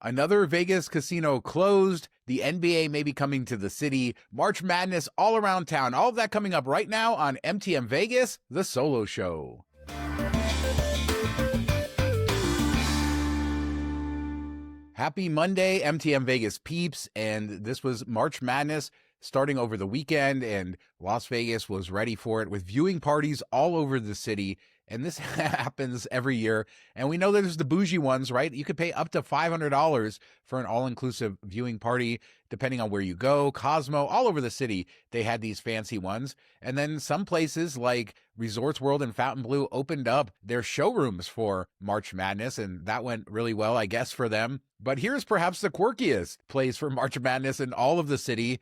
Another Vegas casino closed. The NBA may be coming to the city. March Madness all around town. All of that coming up right now on MTM Vegas, the Solo Show. Happy Monday, MTM Vegas peeps. And this was March Madness starting over the weekend, and Las Vegas was ready for it with viewing parties all over the city. And this happens every year. And we know there's the bougie ones, right? You could pay up to $500 for an all-inclusive viewing party, depending on where you go. Cosmo, all over the city, they had these fancy ones. And then some places like Resorts World and Fontainebleau opened up their showrooms for March Madness, and that went really well, I guess, for them. But here's perhaps the quirkiest place for March Madness in all of the city,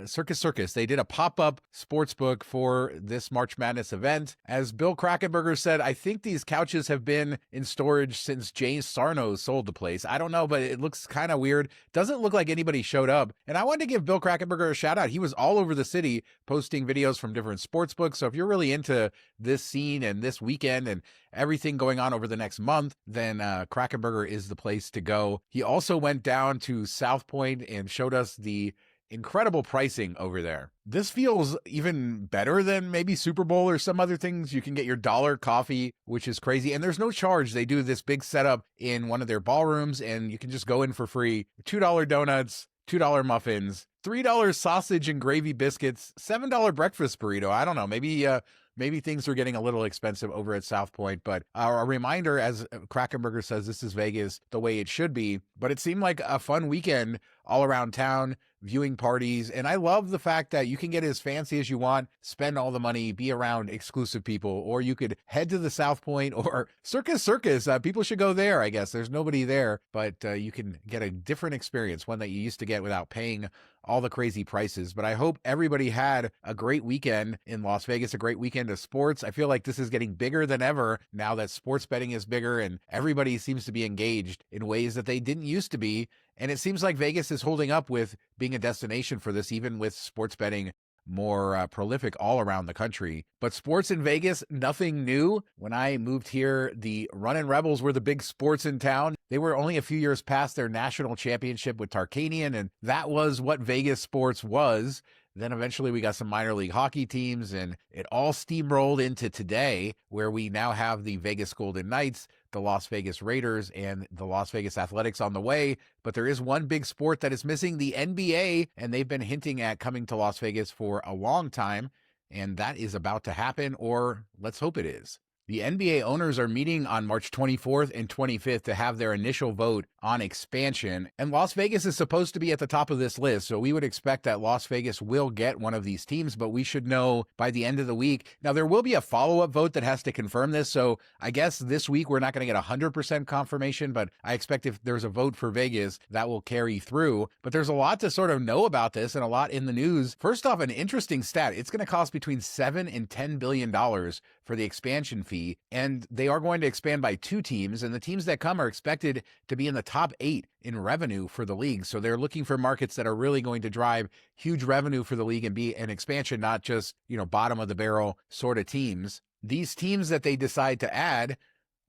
Circus. They did a pop-up sportsbook for this March Madness event. As Bill Krakenberger said, I think these couches have been in storage since Jay Sarno sold the place. I don't know, but it looks kind of weird. Doesn't look like anybody showed up. And I wanted to give Bill Krakenberger a shout out. He was all over the city posting videos from different sportsbooks. So if you're really into this scene and this weekend and everything going on over the next month, then Krakenberger is the place to go. He also went down to South Point and showed us the incredible pricing over there. This feels even better than maybe Super Bowl or some other things. You can get your dollar coffee, which is crazy. And there's no charge. They do this big setup in one of their ballrooms, and you can just go in for free. $2 donuts, $2 muffins, $3 sausage and gravy biscuits, $7 breakfast burrito. I don't know. Maybe things are getting a little expensive over at South Point, but a reminder, as Krakenberger says, this is Vegas the way it should be. But it seemed like a fun weekend all around town, viewing parties. And I love the fact that you can get as fancy as you want, spend all the money, be around exclusive people, or you could head to the South Point or Circus. People should go there, I guess. There's nobody there, but you can get a different experience, one that you used to get without paying all the crazy prices. But I hope everybody had a great weekend in Las Vegas, a great weekend of sports. I feel like this is getting bigger than ever now that sports betting is bigger and everybody seems to be engaged in ways that they didn't used to be. And it seems like Vegas is holding up with being a destination for this, even with sports betting more prolific all around the country. But sports in Vegas, nothing new. When I moved here, the Runnin' Rebels were the big sports in town. They were only a few years past their national championship with Tarkanian, and that was what Vegas sports was. Then eventually we got some minor league hockey teams, and it all steamrolled into today, where we now have the Vegas Golden Knights, the Las Vegas Raiders, and the Las Vegas Athletics on the way. But there is one big sport that is missing, the NBA, and they've been hinting at coming to Las Vegas for a long time, and that is about to happen, or let's hope it is. The NBA owners are meeting on March 24th and 25th to have their initial vote on expansion, and Las Vegas is supposed to be at the top of this list, so we would expect that Las Vegas will get one of these teams, but we should know by the end of the week. Now, there will be a follow-up vote that has to confirm this, so I guess this week we're not going to get 100% confirmation, but I expect if there's a vote for Vegas, that will carry through. But there's a lot to sort of know about this and a lot in the news. First off, an interesting stat. It's going to cost between $7 and $10 billion for the expansion fee, and they are going to expand by 2 teams, and the teams that come are expected to be in the top 8 in revenue for the league. So they're looking for markets that are really going to drive huge revenue for the league and be an expansion, not just, bottom of the barrel sort of teams. These teams that they decide to add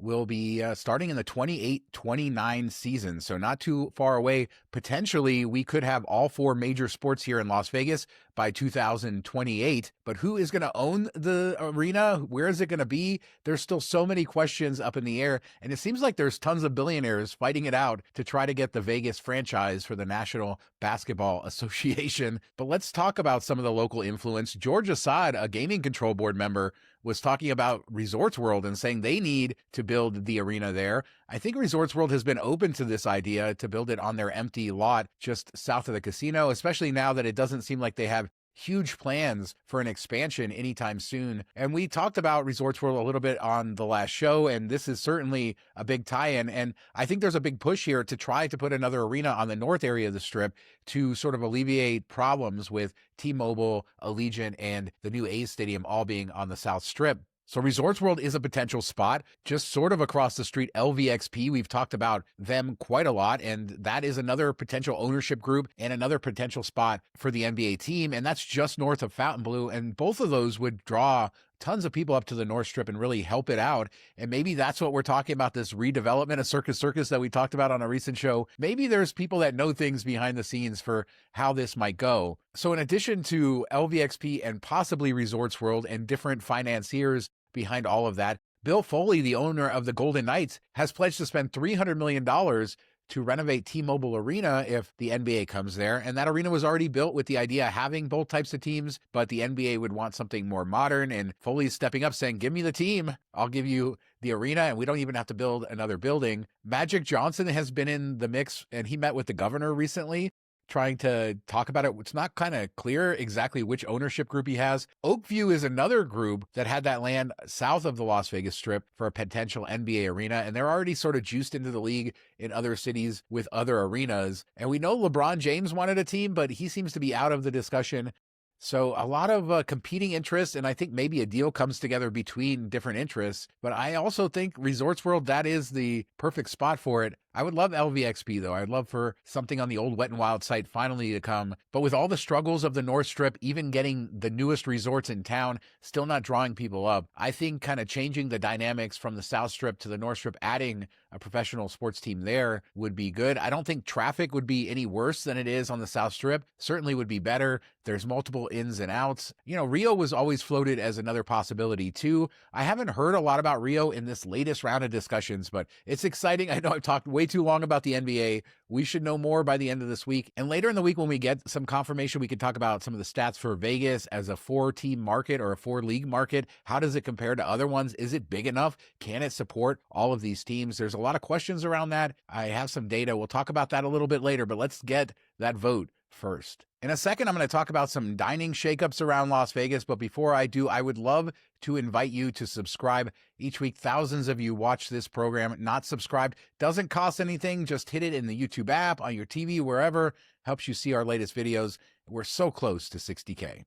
will be starting in the 28-29 season, so not too far away. Potentially, we could have all 4 major sports here in Las Vegas by 2028. But who is going to own the arena? Where is it going to be? There's still so many questions up in the air, and it seems like there's tons of billionaires fighting it out to try to get the Vegas franchise for the National Basketball Association. But let's talk about some of the local influence. George Assad, a gaming control board member, was talking about Resorts World and saying they need to build the arena there. I think Resorts World has been open to this idea to build it on their empty lot just south of the casino, especially now that it doesn't seem like they have huge plans for an expansion anytime soon. And we talked about Resorts World a little bit on the last show, and this is certainly a big tie-in. And I think there's a big push here to try to put another arena on the north area of the Strip to sort of alleviate problems with T-Mobile, Allegiant, and the new A's Stadium all being on the South Strip. So Resorts World is a potential spot, just sort of across the street. LVXP, we've talked about them quite a lot, and that is another potential ownership group and another potential spot for the NBA team, and that's just north of Fontainebleau, and both of those would draw tons of people up to the North Strip and really help it out. And maybe that's what we're talking about, this redevelopment of Circus that we talked about on a recent show. Maybe there's people that know things behind the scenes for how this might go. So in addition to LVXP and possibly Resorts World and different financiers behind all of that, Bill Foley, the owner of the Golden Knights, has pledged to spend $300 million to renovate T-Mobile Arena if the NBA comes there. And that arena was already built with the idea of having both types of teams, but the NBA would want something more modern. And Foley's stepping up saying, give me the team. I'll give you the arena, and we don't even have to build another building. Magic Johnson has been in the mix, and he met with the governor recently, trying to talk about it. It's not kind of clear exactly which ownership group he has. Oakview is another group that had that land south of the Las Vegas Strip for a potential NBA arena, and they're already sort of juiced into the league in other cities with other arenas. And we know LeBron James wanted a team, but he seems to be out of the discussion. So a lot of competing interests, and I think maybe a deal comes together between different interests. But I also think Resorts World, that is the perfect spot for it. I would love LVXP, though. I'd love for something on the old Wet n Wild site finally to come. But with all the struggles of the North Strip, even getting the newest resorts in town, still not drawing people up, I think kind of changing the dynamics from the South Strip to the North Strip, adding a professional sports team there would be good. I don't think traffic would be any worse than it is on the South Strip. Certainly would be better. There's multiple ins and outs. You know, Rio was always floated as another possibility too. I haven't heard a lot about Rio in this latest round of discussions, but it's exciting. I know I've talked way too long about the NBA. We should know more by the end of this week. And later in the week, when we get some confirmation, we can talk about some of the stats for Vegas as a 4-team market or a 4-league market. How does it compare to other ones? Is it big enough? Can it support all of these teams? There's a lot of questions around that. I have some data. We'll talk about that a little bit later, but let's get that vote first. In a second, I'm going to talk about some dining shakeups around Las Vegas. But before I do, I would love to invite you to subscribe. Each week, thousands of you watch this program. Not subscribed doesn't cost anything. Just hit it in the YouTube app, on your TV, wherever. Helps you see our latest videos. We're so close to 60K.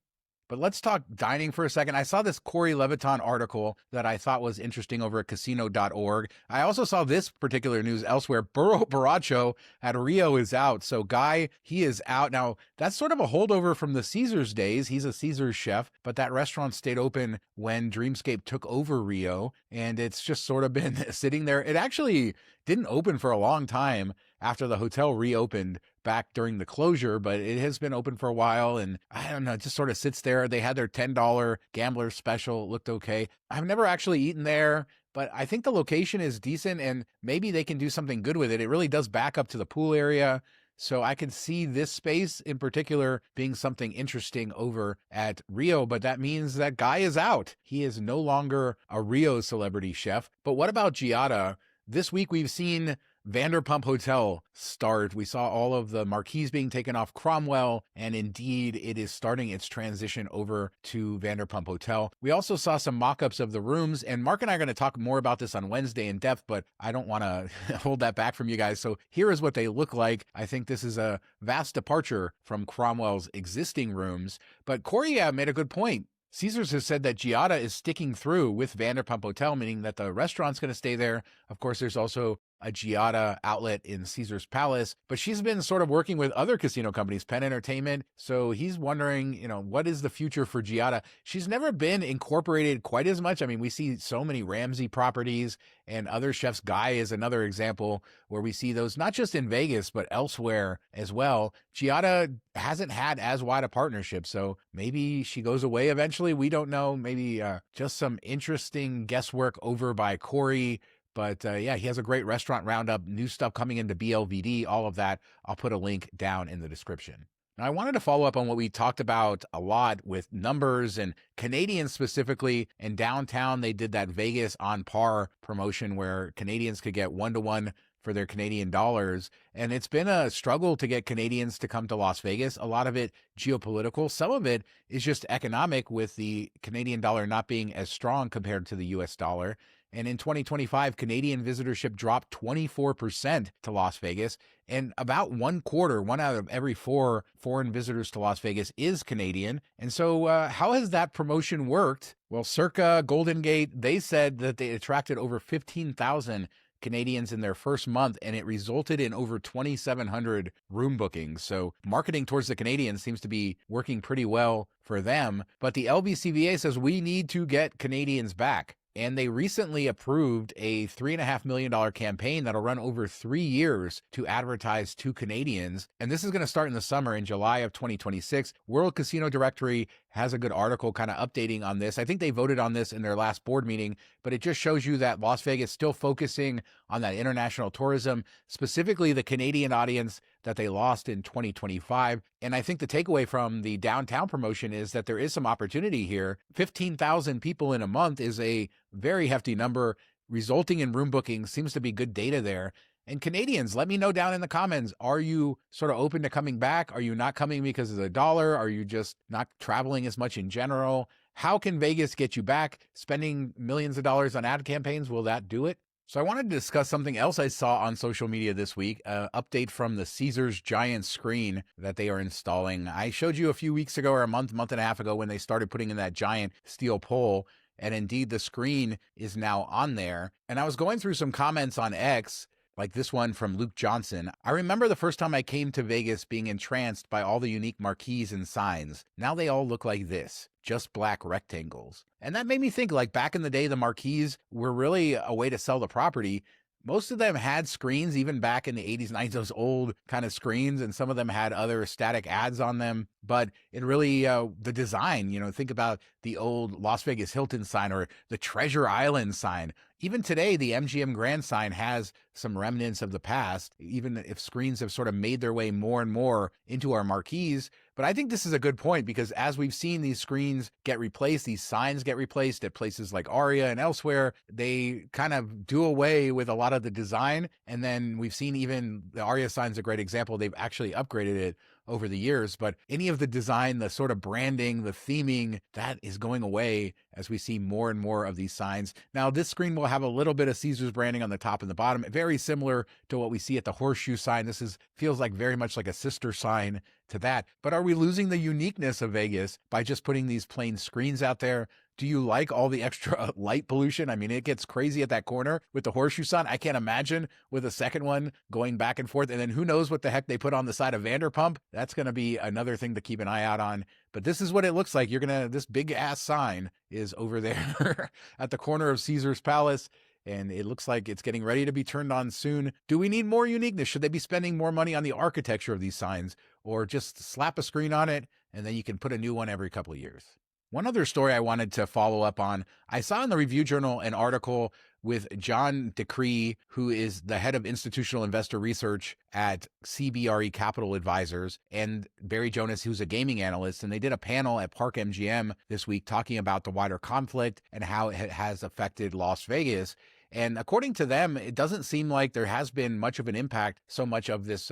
But let's talk dining for a second. I saw this Corey Leviton article that I thought was interesting over at casino.org. I also saw this particular news elsewhere. Burro Borracho at Rio is out. So Guy, he is out. Now, that's sort of a holdover from the Caesars days. He's a Caesars chef, but that restaurant stayed open when Dreamscape took over Rio, and it's just sort of been sitting there. It actually didn't open for a long time after the hotel reopened back during the closure, but it has been open for a while, and I don't know, it just sort of sits there. They had their $10 gambler special. It looked okay. I've never actually eaten there, but I think the location is decent, and maybe they can do something good with it. It really does back up to the pool area, so I can see this space in particular being something interesting over at Rio, but that means that Guy is out. He is no longer a Rio celebrity chef. But what about Giada? This week we've seen Vanderpump Hotel start. We saw all of the marquees being taken off Cromwell, and indeed it is starting its transition over to Vanderpump Hotel. We also saw some mock-ups of the rooms, and Mark and I are going to talk more about this on Wednesday in depth, but I don't want to hold that back from you guys. So here is what they look like. I think this is a vast departure from Cromwell's existing rooms, but Corey made a good point. Caesars has said that Giada is sticking through with Vanderpump Hotel, meaning that the restaurant's going to stay there. Of course, there's also a Giada outlet in Caesars Palace, but she's been sort of working with other casino companies, Penn Entertainment. So he's wondering, what is the future for Giada? She's never been incorporated quite as much. I mean, we see so many Ramsey properties and other chefs. Guy is another example where we see those not just in Vegas, but elsewhere as well. Giada hasn't had as wide a partnership, so maybe she goes away eventually. We don't know. Maybe just some interesting guesswork over by Corey. But yeah, he has a great restaurant roundup, new stuff coming into BLVD, all of that. I'll put a link down in the description. Now, I wanted to follow up on what we talked about a lot with numbers and Canadians specifically. In downtown, they did that Vegas on par promotion where Canadians could get 1-to-1 for their Canadian dollars. And it's been a struggle to get Canadians to come to Las Vegas. A lot of it geopolitical. Some of it is just economic with the Canadian dollar not being as strong compared to the US dollar. And in 2025, Canadian visitorship dropped 24% to Las Vegas. And about one out of every 4 foreign visitors to Las Vegas is Canadian. And so how has that promotion worked? Well, Circa, Golden Gate, they said that they attracted over 15,000 Canadians in their first month, and it resulted in over 2,700 room bookings. So marketing towards the Canadians seems to be working pretty well for them. But the LVCVA says we need to get Canadians back. And they recently approved a $3.5 million campaign that'll run over 3 years to advertise to Canadians. And this is going to start in the summer, in July of 2026. World Casino Directory has a good article kind of updating on this. I think they voted on this in their last board meeting, but it just shows you that Las Vegas is still focusing on that international tourism, specifically the Canadian audience that they lost in 2025. And I think the takeaway from the downtown promotion is that there is some opportunity here. 15,000 people in a month is a very hefty number, resulting in room bookings. Seems to be good data there. And Canadians, let me know down in the comments, are you sort of open to coming back? Are you not coming because of the dollar? Are you just not traveling as much in general? How can Vegas get you back? Spending millions of dollars on ad campaigns, will that do it? So I wanted to discuss something else I saw on social media this week, an update from the Caesars giant screen that they are installing. I showed you a few weeks ago or a month and a half ago when they started putting in that giant steel pole. And indeed, the screen is now on there. And I was going through some comments on X, like this one from Luke Johnson. I remember the first time I came to Vegas being entranced by all the unique marquees and signs. Now they all look like this, just black rectangles. And that made me think, like back in the day, the marquees were really a way to sell the property. Most of them had screens, even back in the 80s, 90s, those old kind of screens, and some of them had other static ads on them. But it really, the design, think about the old Las Vegas Hilton sign or the Treasure Island sign. Even today, the MGM Grand sign has some remnants of the past, even if screens have sort of made their way more and more into our marquees. But I think this is a good point because as we've seen these screens get replaced, these signs get replaced at places like Aria and elsewhere, they kind of do away with a lot of the design. And then we've seen even the Aria sign's a great example. They've actually upgraded it over the years, but any of the design, the sort of branding, the theming, that is going away as we see more and more of these signs. Now, this screen will have a little bit of Caesars branding on the top and the bottom, very similar to what we see at the horseshoe sign. This feels like very much like a sister sign to that. But are we losing the uniqueness of Vegas by just putting these plain screens out there? Do you like all the extra light pollution? I mean, it gets crazy at that corner with the horseshoe sign. I can't imagine with a second one going back and forth. And then who knows what the heck they put on the side of Vanderpump? That's going to be another thing to keep an eye out on. But this is what it looks like. This big ass sign is over there at the corner of Caesars Palace. And it looks like it's getting ready to be turned on soon. Do we need more uniqueness? Should they be spending more money on the architecture of these signs, or just slap a screen on it and then you can put a new one every couple of years? One other story I wanted to follow up on, I saw in the Review Journal an article with John Decree, who is the head of institutional investor research at CBRE Capital Advisors, and Barry Jonas, who's a gaming analyst. And they did a panel at Park MGM this week talking about the wider conflict and how it has affected Las Vegas. And according to them, it doesn't seem like there has been much of an impact, so much of this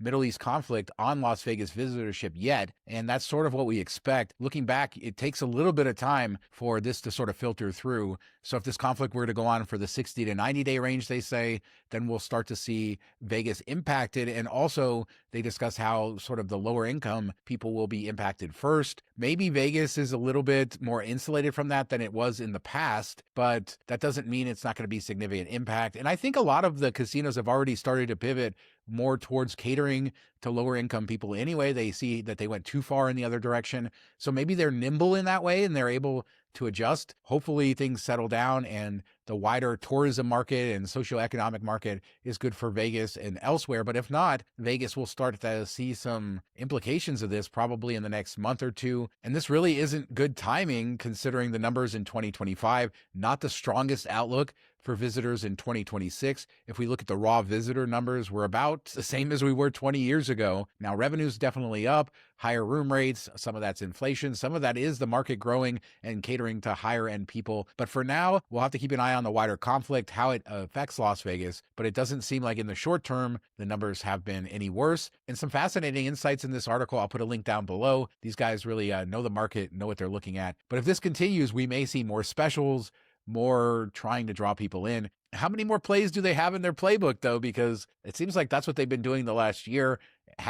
Middle East conflict on Las Vegas visitorship yet. And that's sort of what we expect. Looking back, it takes a little bit of time for this to sort of filter through. So if this conflict were to go on for the 60 to 90 day range, they say, then we'll start to see Vegas impacted. And also they discuss how sort of the lower income people will be impacted first. Maybe Vegas is a little bit more insulated from that than it was in the past, but that doesn't mean it's not going to be significant impact. And I think a lot of the casinos have already started to pivot more towards catering to lower income people anyway. They see that they went too far in the other direction. So maybe they're nimble in that way and they're able to adjust. Hopefully things settle down and the wider tourism market and socioeconomic market is good for Vegas and elsewhere. But if not, Vegas will start to see some implications of this probably in the next month or two. And this really isn't good timing considering the numbers in 2025, not the strongest outlook for visitors in 2026. If we look at the raw visitor numbers, we're about the same as we were 20 years ago. Now, revenue's definitely up, higher room rates. Some of that's inflation. Some of that is the market growing and catering to higher end people. But for now, we'll have to keep an eye on the wider conflict, how it affects Las Vegas. But it doesn't seem like in the short term, the numbers have been any worse. And some fascinating insights in this article. I'll put a link down below. These guys really know the market, know what they're looking at. But if this continues, we may see more specials, more trying to draw people in. How many more plays do they have in their playbook, though? Because it seems like that's what they've been doing the last year.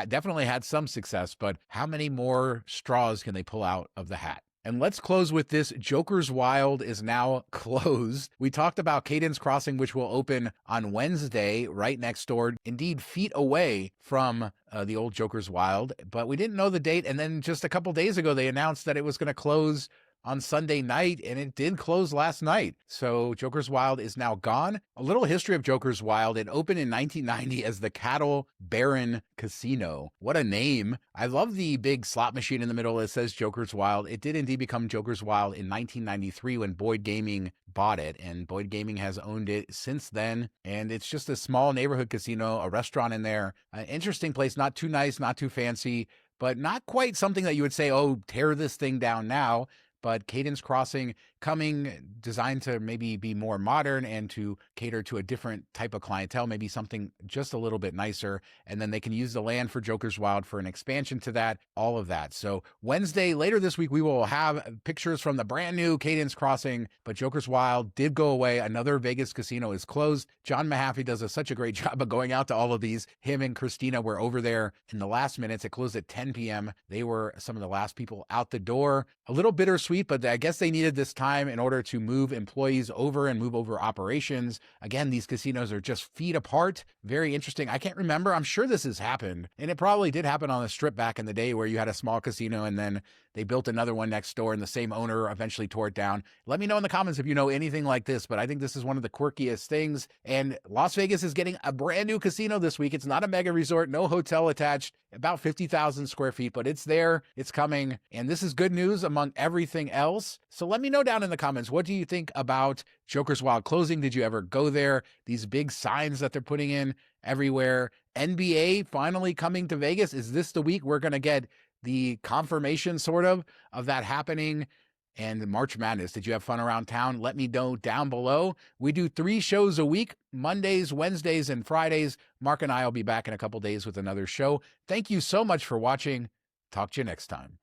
Definitely had some success, but how many more straws can they pull out of the hat? And let's close with this. Joker's Wild is now closed. We talked about Cadence Crossing, which will open on Wednesday, right next door, indeed feet away from the old Joker's Wild, but we didn't know the date. And then just a couple days ago, they announced that it was going to close on Sunday night, and it did close last night. So Joker's Wild is now gone. A little history of Joker's Wild. It opened in 1990 as the Cattle Baron Casino. What a name. I love the big slot machine in the middle that says Joker's Wild. It did indeed become Joker's Wild in 1993 when Boyd Gaming bought it, and Boyd Gaming has owned it since then. And it's just a small neighborhood casino, a restaurant in there. An interesting place, not too nice, not too fancy, but not quite something that you would say, oh, tear this thing down now. But Cadence Crossing coming, designed to maybe be more modern and to cater to a different type of clientele, maybe something just a little bit nicer. And then they can use the land for Joker's Wild for an expansion to that, all of that. So Wednesday, later this week, we will have pictures from the brand new Cadence Crossing, but Joker's Wild did go away. Another Vegas casino is closed. John Mahaffey does such a great job of going out to all of these. Him and Christina were over there in the last minutes. It closed at 10 p.m. They were some of the last people out the door. A little bittersweet, but I guess they needed this time in order to move employees over and move over operations. Again, these casinos are just feet apart. Very interesting. I can't remember. I'm sure this has happened, and it probably did happen on the Strip back in the day where you had a small casino and then they built another one next door and the same owner eventually tore it down. Let me know in the comments if you know anything like this, but I think this is one of the quirkiest things. And Las Vegas is getting a brand new casino this week. It's not a mega resort, no hotel attached, about 50,000 square feet, but it's there, it's coming, and this is good news among everything else. So let me know down in the comments, what do you think about Joker's Wild closing? Did you ever go there? These big signs that they're putting in everywhere. NBA finally coming to Vegas. Is this the week we're going to get the confirmation sort of that happening? And March Madness, did you have fun around town? Let me know down below. We do 3 shows a week, Mondays, Wednesdays, and Fridays. Mark and I will be back in a couple days with another show. Thank you so much for watching. Talk to you next time.